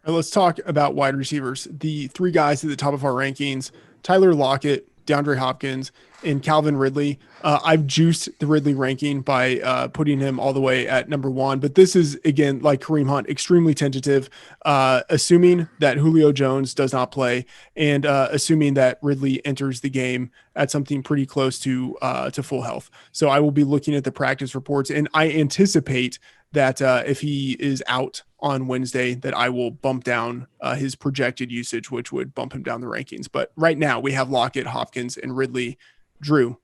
All right, let's talk about wide receivers. The three guys at the top of our rankings: Tyler Lockett, DeAndre Hopkins, and Calvin Ridley. I've juiced the Ridley ranking by putting him all the way at number one. But this is, again, like Kareem Hunt, extremely tentative, assuming that Julio Jones does not play and assuming that Ridley enters the game at something pretty close to full health. So I will be looking at the practice reports, and I anticipate that if he is out on Wednesday, that I will bump down his projected usage, which would bump him down the rankings. But right now we have Lockett, Hopkins, and Ridley. Drew,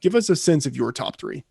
give us a sense of your top three.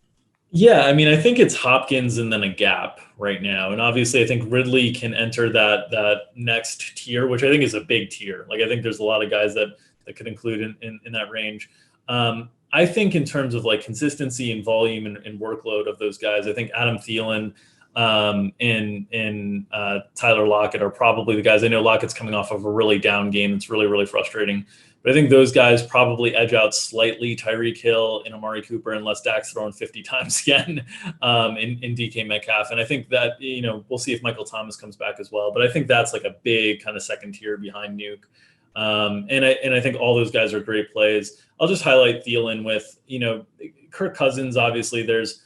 Yeah, I mean, I think it's Hopkins and then a gap right now, and obviously, I think Ridley can enter that next tier, which I think is a big tier. Like, I think there's a lot of guys that could include in that range. I think in terms of like consistency and volume and workload of those guys, I think Adam Thielen and Tyler Lockett are probably the guys. I know Lockett's coming off of a really down game. It's really, really frustrating. But I think those guys probably edge out slightly Tyreek Hill and Amari Cooper, unless Dak's throwing 50 times again in DK Metcalf. And I think that, we'll see if Michael Thomas comes back as well. But I think that's like a big kind of second tier behind Nuke. And I think all those guys are great plays. I'll just highlight Thielen with, Kirk Cousins. Obviously, there's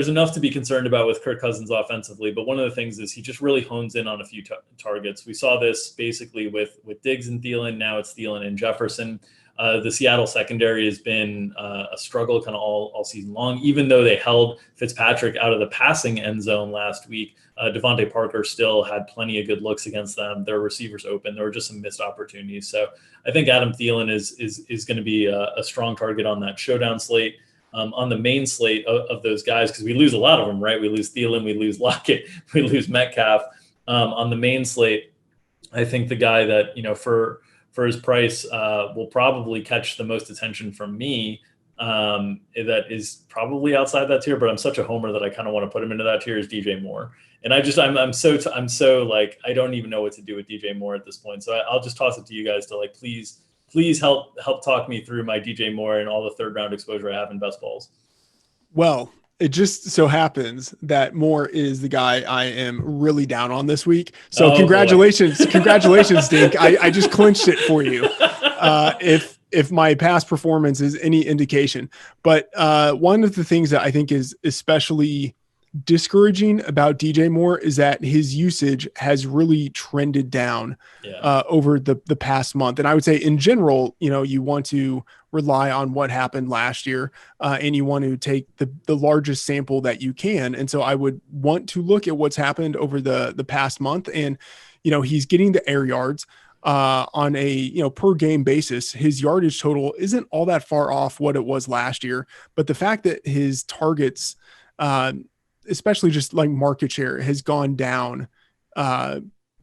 enough to be concerned about with Kirk Cousins offensively, but one of the things is he just really hones in on a few targets. We saw this basically with Diggs and Thielen. Now it's Thielen and Jefferson. The Seattle secondary has been a struggle kind of all season long, even though they held Fitzpatrick out of the passing end zone last week. Devontae Parker still had plenty of good looks against them. Their receivers open. There were just some missed opportunities. So I think Adam Thielen is going to be a strong target on that showdown slate. On the main slate of those guys, because we lose a lot of them, right? We lose Thielen, we lose Lockett, we lose Metcalf. On the main slate, I think the guy that, for his price will probably catch the most attention from me, that is probably outside that tier, but I'm such a homer that I kind of want to put him into that tier, is DJ Moore. And I'm so like, I don't even know what to do with DJ Moore at this point. So I'll just toss it to you guys to like, please help talk me through my DJ Moore and all the third round exposure I have in best balls. Well, it just so happens that Moore is the guy I am really down on this week. So congratulations, congratulations, Dink. I just clinched it for you. If my past performance is any indication, but one of the things that I think is especially discouraging about DJ Moore is that his usage has really trended down over the past month. And I would say in general, you want to rely on what happened last year and you want to take the largest sample that you can. And so I would want to look at what's happened over the past month. And, he's getting the air yards on a, per game basis. His yardage total isn't all that far off what it was last year, but the fact that his targets, especially just like market share, has gone down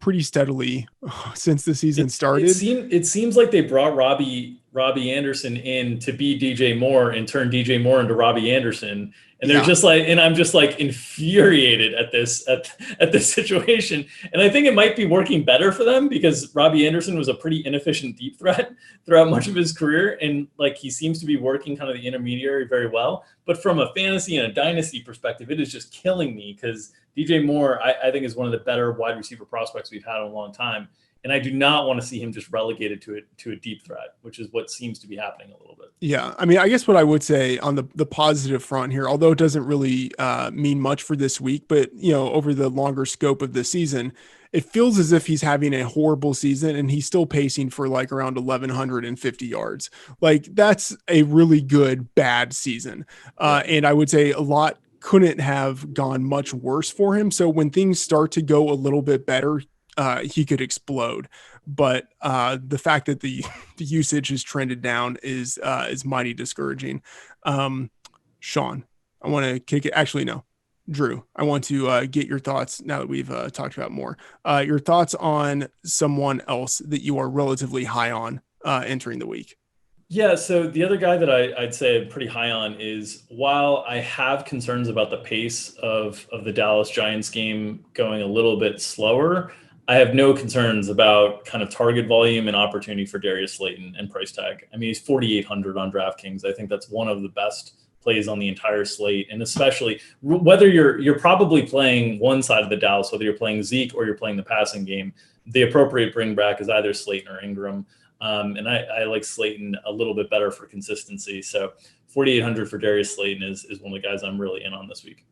pretty steadily since the season started. It seems like they brought Robbie Anderson in to be DJ Moore and turn DJ Moore into Robbie Anderson. And they're just like, and I'm just like infuriated at this situation. And I think it might be working better for them because Robbie Anderson was a pretty inefficient deep threat throughout much of his career. And like, he seems to be working kind of the intermediary very well, but from a fantasy and a dynasty perspective, it is just killing me because DJ Moore, I think, is one of the better wide receiver prospects we've had in a long time. And I do not want to see him just relegated to a deep threat, which is what seems to be happening a little bit. Yeah. I mean, I guess what I would say on the positive front here, although it doesn't really mean much for this week, but, over the longer scope of the season, it feels as if he's having a horrible season and he's still pacing for like around 1,150 yards. Like, that's a really good, bad season. And I would say a lot couldn't have gone much worse for him. So when things start to go a little bit better, he could explode. But the fact that the usage has trended down is mighty discouraging. Sean, I want to kick it. Actually, no, Drew, I want to get your thoughts now that we've talked about more. Your thoughts on someone else that you are relatively high on entering the week. Yeah, so the other guy that I'd say I'm pretty high on is, while I have concerns about the pace of the Dallas Giants game going a little bit slower, I have no concerns about kind of target volume and opportunity for Darius Slayton and price tag. I mean, he's 4,800 on DraftKings. I think that's one of the best plays on the entire slate, and especially whether you're probably playing one side of the Dallas, whether you're playing Zeke or you're playing the passing game, the appropriate bring back is either Slayton or Ingram. And I like Slayton a little bit better for consistency. So 4,800 for Darius Slayton is one of the guys I'm really in on this week.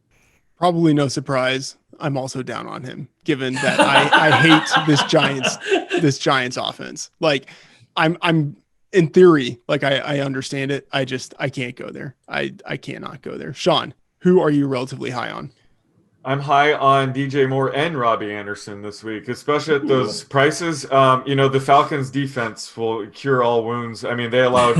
Probably no surprise. I'm also down on him, given that I hate this Giants offense. Like I'm in theory, like I understand it. I can't go there. I cannot go there. Sean, who are you relatively high on? I'm high on DJ Moore and Robbie Anderson this week, especially at those prices. The Falcons defense will cure all wounds. I mean, they allowed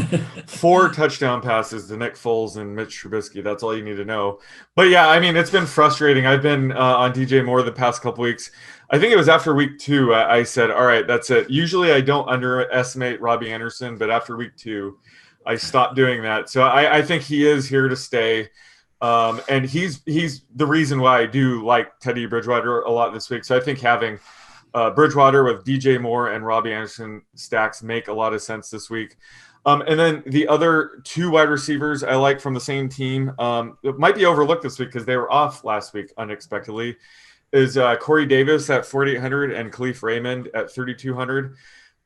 4 touchdown passes to Nick Foles and Mitch Trubisky. That's all you need to know. But yeah, I mean, it's been frustrating. I've been on DJ Moore the past couple weeks. I think it was after week 2, I said, all right, that's it. Usually I don't underestimate Robbie Anderson, but after week 2, I stopped doing that. So I think he is here to stay. And he's the reason why I do like Teddy Bridgewater a lot this week. So I think having Bridgewater with DJ Moore and Robbie Anderson stacks make a lot of sense this week. And then the other 2 wide receivers I like from the same team, it might be overlooked this week because they were off last week unexpectedly, is Corey Davis at 4,800 and Khalif Raymond at 3,200.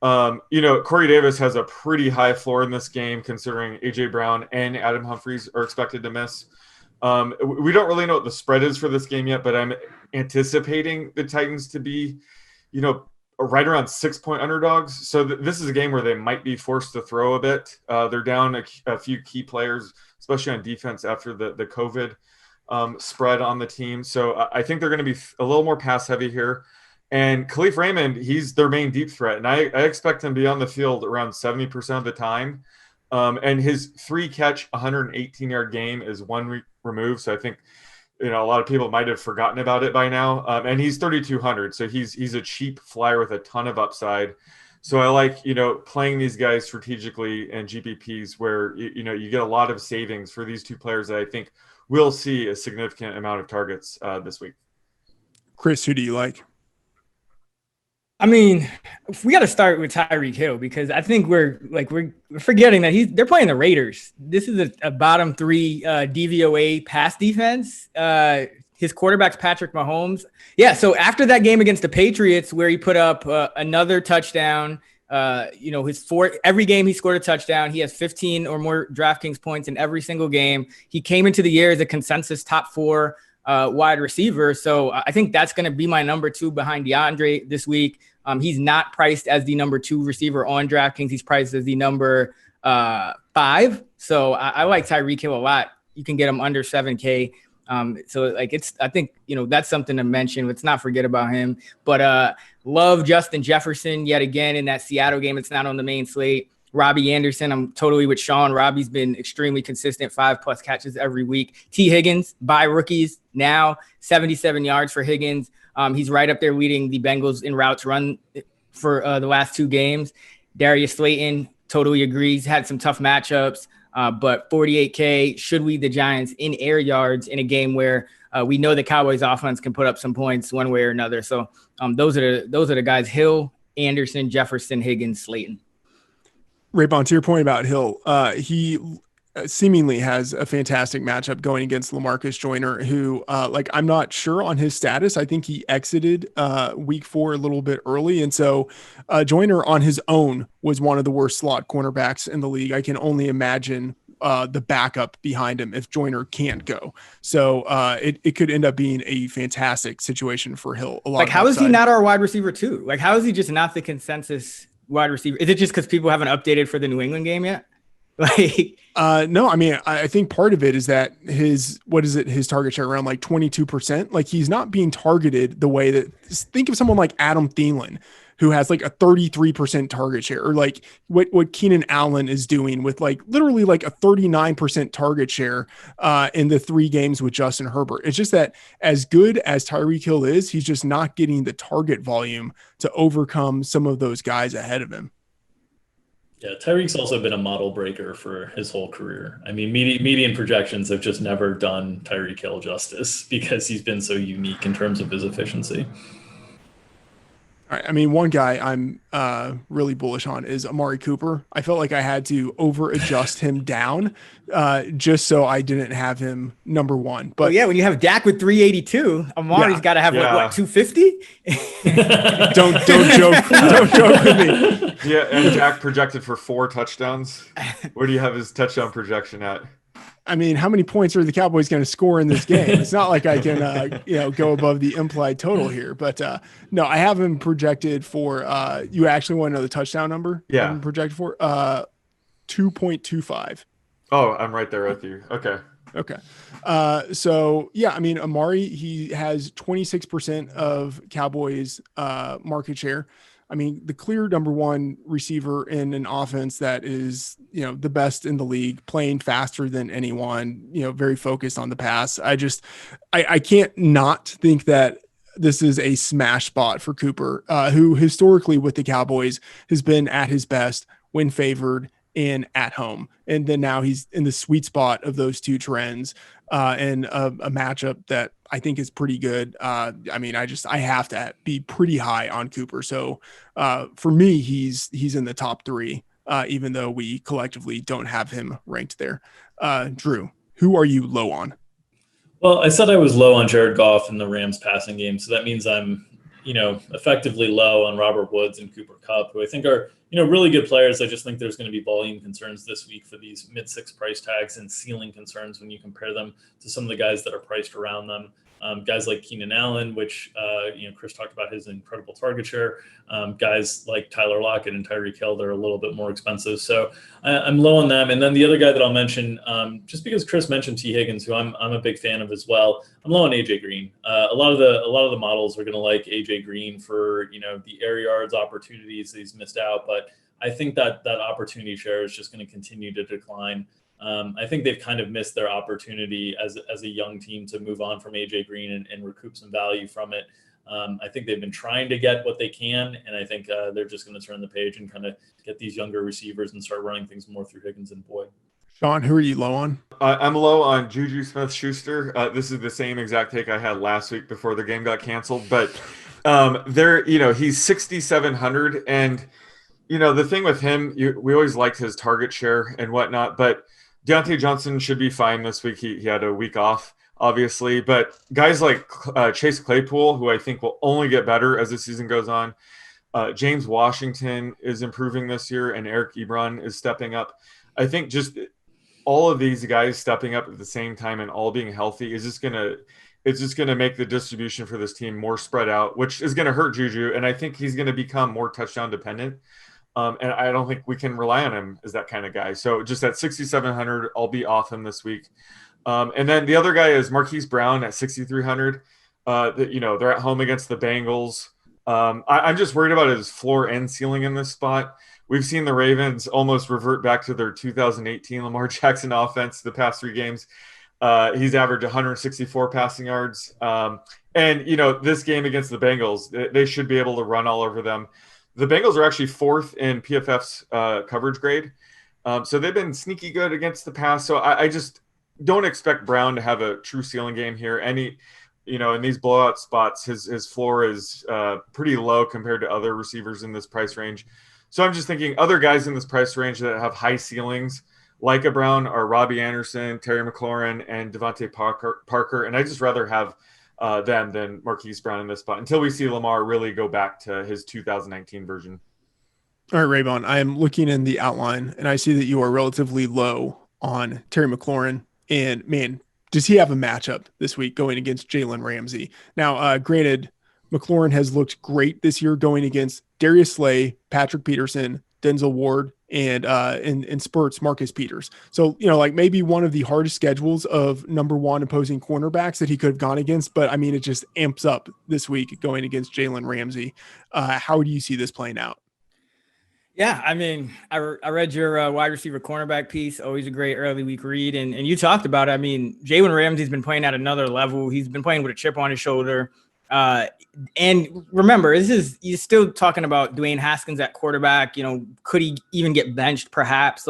Corey Davis has a pretty high floor in this game considering A.J. Brown and Adam Humphries are expected to miss. We don't really know what the spread is for this game yet, but I'm anticipating the Titans to be, right around 6-point underdogs. So this is a game where they might be forced to throw a bit. They're down a few key players, especially on defense after the COVID spread on the team. So I think they're going to be a little more pass heavy here. And Khalif Raymond, he's their main deep threat. And I expect him to be on the field around 70% of the time. And his 3-catch, 118-yard game is 1 week removed. So I think, a lot of people might have forgotten about it by now. And he's 3,200. So he's a cheap flyer with a ton of upside. So I like, playing these guys strategically in GPPs where, you get a lot of savings for these 2 players that I think will see a significant amount of targets this week. Chris, who do you like? I mean, we got to start with Tyreek Hill because I think we're forgetting that they're playing the Raiders. This is a bottom 3 DVOA pass defense. His quarterback's Patrick Mahomes. Yeah. So after that game against the Patriots, where he put up another touchdown, every game he scored a touchdown. He has 15 or more DraftKings points in every single game. He came into the year as a consensus top 4 wide receiver. So I think that's going to be my number 2 behind DeAndre this week. He's not priced as the number 2 receiver on DraftKings. He's priced as the number 5. So I like Tyreek Hill a lot. You can get him under 7K. I think, that's something to mention. Let's not forget about him, but love Justin Jefferson yet again in that Seattle game. It's not on the main slate. Robbie Anderson, I'm totally with Sean. Robbie's been extremely consistent, 5+ catches every week. T. Higgins, by rookies now, 77 yards for Higgins. He's right up there leading the Bengals in routes run for the last 2 games. Darius Slayton, totally agrees, had some tough matchups, but 48K should lead the Giants in air yards in a game where we know the Cowboys offense can put up some points one way or another. So those are the guys: Hill, Anderson, Jefferson, Higgins, Slayton. Raybon, to your point about Hill, he seemingly has a fantastic matchup going against LaMarcus Joyner, who I'm not sure on his status. I think he exited week 4 a little bit early. And so Joyner on his own was one of the worst slot cornerbacks in the league. I can only imagine the backup behind him if Joyner can't go. So it could end up being a fantastic situation for Hill. How is he not our wide receiver too? How is he just not the consensus wide receiver? Is it just because people haven't updated for the New England game yet? No, I mean, I think part of it is that his target share around 22%. He's not being targeted the way that, think of someone like Adam Thielen, who has a 33% target share, or what Keenan Allen is doing with literally a 39% target share in the 3 games with Justin Herbert. It's just that as good as Tyreek Hill is, he's just not getting the target volume to overcome some of those guys ahead of him. Yeah, Tyreek's also been a model breaker for his whole career. I mean, median projections have just never done Tyreek Hill justice because he's been so unique in terms of his efficiency. All right. I mean, one guy I'm really bullish on is Amari Cooper. I felt like I had to over adjust him down just so I didn't have him number one. But when you have Dak with 382, Amari's got to have what 250? Don't joke with me. Yeah, and Dak projected for 4 touchdowns. Where do you have his touchdown projection at? I mean, how many points are the Cowboys going to score in this game? It's not like I can, go above the implied total here. But no, I have him projected for. You actually want to know the touchdown number? Yeah, I'm projected for 2.25. Oh, I'm right there with you. Okay. So yeah, I mean, Amari, he has 26% of Cowboys market share. I mean, the clear number one receiver in an offense that is, the best in the league, playing faster than anyone, very focused on the pass. I can't not think that this is a smash spot for Cooper, who historically with the Cowboys has been at his best when favored and at home. And then now he's in the sweet spot of those two trends and a matchup that I think is pretty good. I have to be pretty high on Cooper. So for me, he's in the top 3, even though we collectively don't have him ranked there. Drew, who are you low on? Well, I said I was low on Jared Goff in the Rams passing game. So that means I'm, effectively low on Robert Woods and Cooper Kupp, who I think are, really good players. I just think there's going to be volume concerns this week for these mid-6 price tags and ceiling concerns when you compare them to some of the guys that are priced around them. Guys like Keenan Allen, which, Chris talked about his incredible target share. Guys like Tyler Lockett and Tyreek Hill, they're a little bit more expensive. So I'm low on them. And then the other guy that I'll mention, just because Chris mentioned T. Higgins, who I'm a big fan of as well, I'm low on AJ Green. A lot of the models are going to like AJ Green for, the air yards opportunities that he's missed out. But I think that opportunity share is just going to continue to decline. I think they've kind of missed their opportunity as a young team to move on from AJ Green and recoup some value from it. I think they've been trying to get what they can, and I think they're just going to turn the page and kind of get these younger receivers and start running things more through Higgins and Boyd. Sean, who are you low on? I'm low on Juju Smith-Schuster. This is the same exact take I had last week before the game got canceled, but he's 6,700, and the thing with him, we always liked his target share and whatnot, but Deontay Johnson should be fine this week. He had a week off, obviously, but guys like Chase Claypool, who I think will only get better as the season goes on. James Washington is improving this year, and Eric Ebron is stepping up. I think just all of these guys stepping up at the same time and all being healthy is just gonna make the distribution for this team more spread out, which is gonna hurt Juju, and I think he's gonna become more touchdown dependent. And I don't think we can rely on him as that kind of guy. So just at 6,700, I'll be off him this week. And then the other guy is Marquise Brown at 6,300. They're at home against the Bengals. I'm just worried about his floor and ceiling in this spot. We've seen the Ravens almost revert back to their 2018 Lamar Jackson offense the past 3 games. He's averaged 164 passing yards. And this game against the Bengals, they should be able to run all over them. The Bengals are actually 4th in PFF's coverage grade. So they've been sneaky good against the pass. So I just don't expect Brown to have a true ceiling game here. In these blowout spots, his floor is pretty low compared to other receivers in this price range. So I'm just thinking other guys in this price range that have high ceilings, like a Brown, are Robbie Anderson, Terry McLaurin, and Devontae Parker. And I just rather have them than Marquise Brown in this spot until we see Lamar really go back to his 2019 version. All right, Raybon, I am looking in the outline and I see that you are relatively low on Terry McLaurin, and man, does he have a matchup this week going against Jaylen Ramsey. Now, granted, McLaurin has looked great this year going against Darius Slayton, Patrick Peterson, Denzel Ward, and in spurts, Marcus Peters. So, maybe one of the hardest schedules of number one opposing cornerbacks that he could have gone against. But I mean, it just amps up this week going against Jaylen Ramsey. How do you see this playing out? Yeah, I mean, I read your wide receiver cornerback piece, always a great early week read. And you talked about it. I mean, Jaylen Ramsey's been playing at another level. He's been playing with a chip on his shoulder. And remember, you're still talking about Dwayne Haskins at quarterback. Could he even get benched? Perhaps.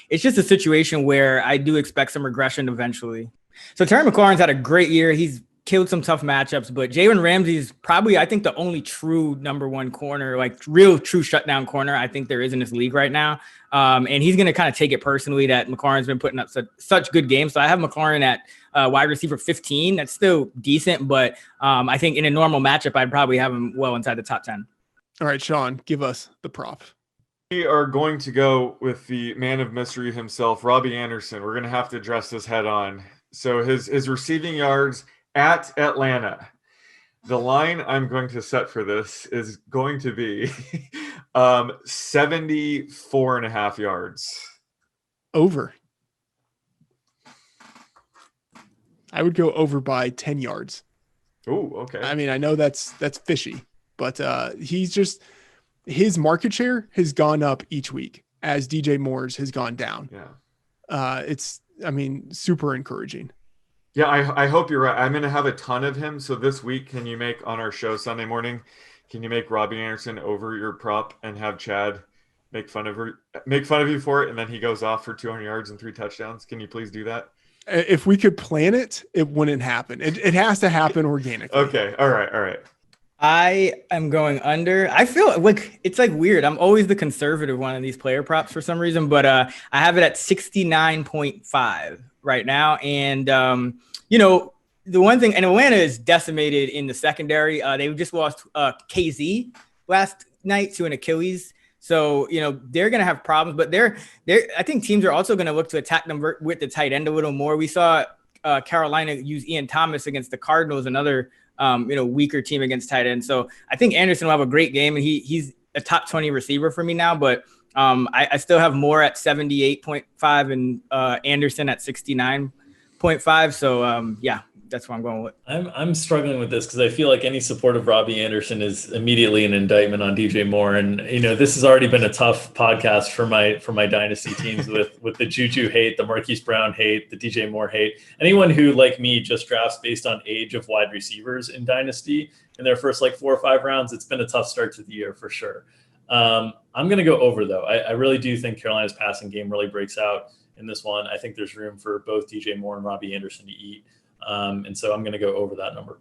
It's just a situation where I do expect some regression eventually. So Terry McLaurin's had a great year. He's killed some tough matchups, but Jaylen Ramsey is probably, I think, the only true number one corner, like real true shutdown corner I think there is in this league right now. And he's going to kind of take it personally that McLaurin's been putting up such good games. So I have McLaren at wide receiver 15. That's still decent, but I think in a normal matchup, I'd probably have him well inside the top 10. All right, Sean, give us the prop. We are going to go with the man of mystery himself, Robbie Anderson. We're going to have to address this head on. So his receiving yards at Atlanta. The line I'm going to set for this is going to be 74.5 yards. Over. I would go over by 10 yards. Oh, okay. I mean, I know that's fishy, but his market share has gone up each week as DJ Moore's has gone down. Yeah. It's super encouraging. Yeah, I hope you're right. I'm going to have a ton of him. So this week, can you make on our show Sunday morning, can you make Robbie Anderson over your prop and have Chad make fun of you for it, and then he goes off for 200 yards and 3 touchdowns? Can you please do that? If we could plan it, it wouldn't happen. It has to happen organically. Okay. All right. I am going under. I feel like it's like weird. I'm always the conservative one of these player props for some reason, but I have it at 69.5 right now. And, the one thing, and Atlanta is decimated in the secondary. They just lost KZ last night to an Achilles. So, they're going to have problems, but I think teams are also going to look to attack them with the tight end a little more. We saw Carolina use Ian Thomas against the Cardinals, another weaker team against tight end. So I think Anderson will have a great game, and he's a top 20 receiver for me now, but I still have Moore at 78.5 and Anderson at 69.5. So that's what I'm going with. I'm struggling with this because I feel like any support of Robbie Anderson is immediately an indictment on DJ Moore. And, this has already been a tough podcast for my dynasty teams with the Juju hate, the Marquise Brown hate, the DJ Moore hate. Anyone who, like me, just drafts based on age of wide receivers in dynasty in their first 4 or 5 rounds, it's been a tough start to the year for sure. I'm going to go over, though. I really do think Carolina's passing game really breaks out in this one. I think there's room for both DJ Moore and Robbie Anderson to eat. And so I'm going to go over that number.